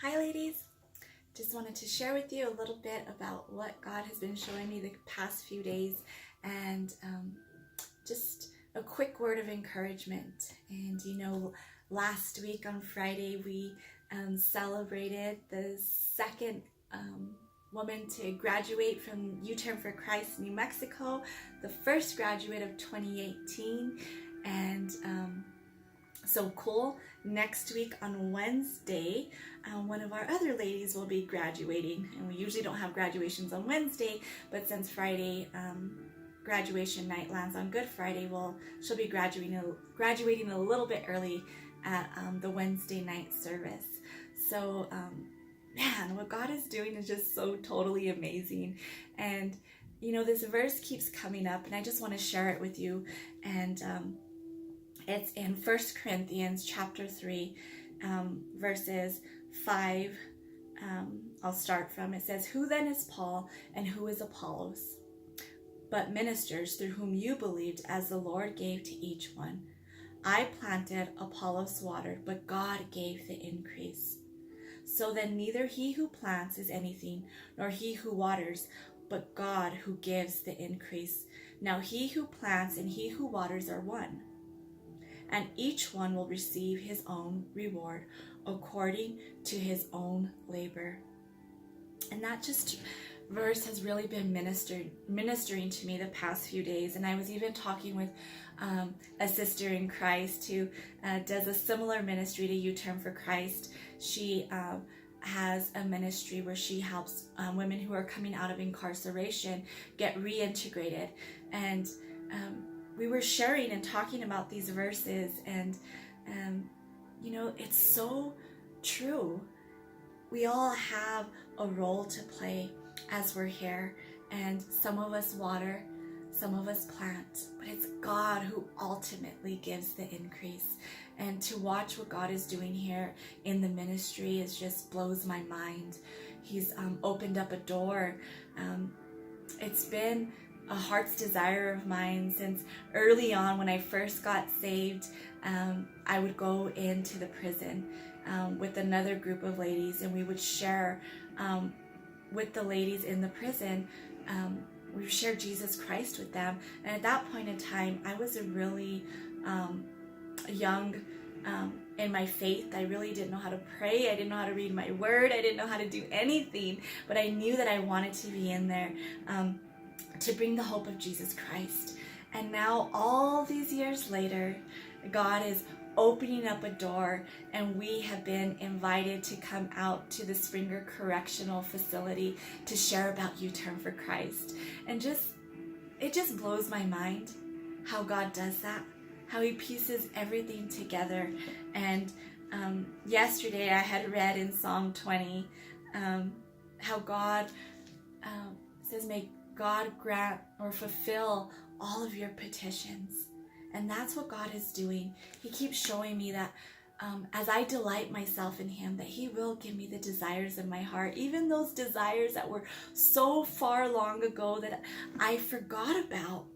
Hi ladies, just wanted to share with you a little bit about what God has been showing me the past few days and just a quick word of encouragement. And last week on Friday we celebrated the second woman to graduate from U-Turn for Christ, New Mexico, the first graduate of 2018, and so cool. Next week on Wednesday, one of our other ladies will be graduating, and we usually don't have graduations on Wednesday, but since Friday graduation night lands on Good Friday, she'll be graduating a little bit early at the Wednesday night service. So man, what God is doing is just so totally amazing. And this verse keeps coming up, and I just want to share it with you. And it's in 1 Corinthians chapter 3, verses 5. I'll start from. It says, "Who then is Paul, and who is Apollos? But ministers through whom you believed, as the Lord gave to each one. I planted, Apollos watered, but God gave the increase. So then neither he who plants is anything, nor he who waters, but God who gives the increase. Now he who plants and he who waters are one, and each one will receive his own reward according to his own labor." And that just verse has really been ministering to me the past few days. And I was even talking with a sister in Christ who does a similar ministry to U-Turn for Christ. She has a ministry where she helps women who are coming out of incarceration get reintegrated. And we were sharing and talking about these verses, and it's so true. We all have a role to play as we're here, and some of us water, some of us plant, but it's God who ultimately gives the increase. And to watch what God is doing here in the ministry is just blows my mind. He's opened up a door. It's been a heart's desire of mine since early on when I first got saved. I would go into the prison with another group of ladies, and we would share with the ladies in the prison. We shared Jesus Christ with them. And at that point in time, I was a really young in my faith. I really didn't know how to pray. I didn't know how to read my word. I didn't know how to do anything, but I knew that I wanted to be in there to bring the hope of Jesus Christ. And now all these years later, God is opening up a door, and we have been invited to come out to the Springer Correctional Facility to share about U-Turn for Christ. And it just blows my mind how God does that, how he pieces everything together. And yesterday I had read in Psalm 20 how God says, "May God grant or fulfill all of your petitions." And that's what God is doing. He keeps showing me that as I delight myself in him, that he will give me the desires of my heart, even those desires that were so far long ago that I forgot about.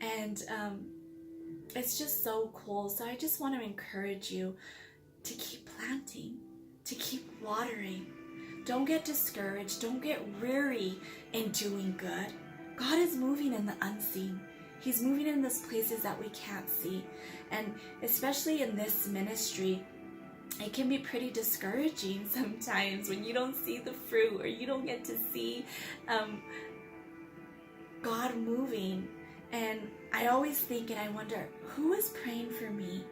And it's just so cool. So I just want to encourage you to keep planting, to keep watering. Don't get discouraged. Don't get weary in doing good. God is moving in the unseen. He's moving in those places that we can't see. And especially in this ministry, it can be pretty discouraging sometimes when you don't see the fruit, or you don't get to see God moving. And I always think, and I wonder, who was praying for me?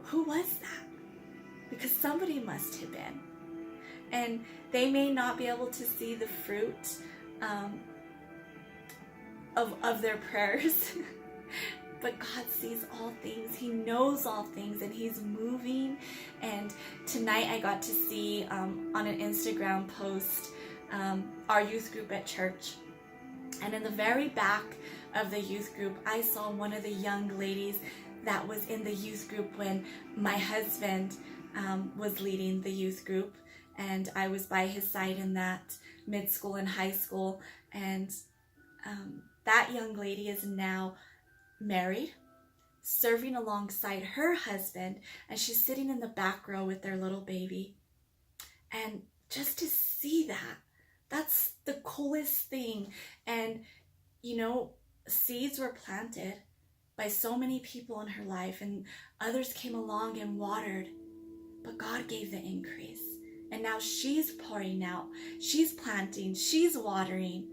Who was that? Because somebody must have been. And they may not be able to see the fruit of their prayers, but God sees all things. He knows all things, and he's moving. And tonight I got to see on an Instagram post our youth group at church. And in the very back of the youth group, I saw one of the young ladies that was in the youth group when my husband was leading the youth group, and I was by his side in that mid-school and high school. And that young lady is now married, serving alongside her husband, and she's sitting in the back row with their little baby. And just to see that, that's the coolest thing. And, you know, seeds were planted by so many people in her life, and others came along and watered, but God gave the increase. And now she's pouring out, she's planting, she's watering,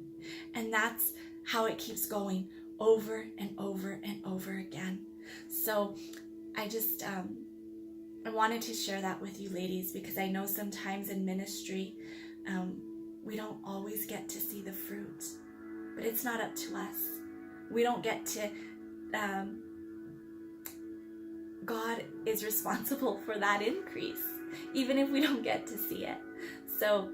and that's how it keeps going over and over and over again. So I just I wanted to share that with you ladies, because I know sometimes in ministry we don't always get to see the fruit, but it's not up to us. We don't get to God is responsible for that increase, even if we don't get to see it. So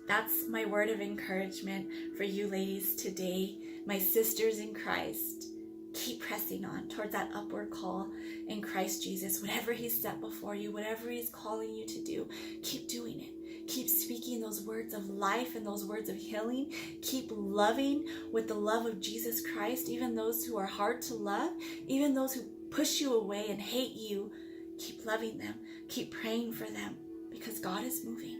that's my word of encouragement for you ladies today, my sisters in Christ. Keep pressing on towards that upward call in Christ Jesus. Whatever He's set before you, whatever He's calling you to do, keep doing it. Keep speaking those words of life and those words of healing. Keep loving with the love of Jesus Christ, even those who are hard to love, even those who push you away and hate you. Keep loving them. Keep praying for them, because God is moving.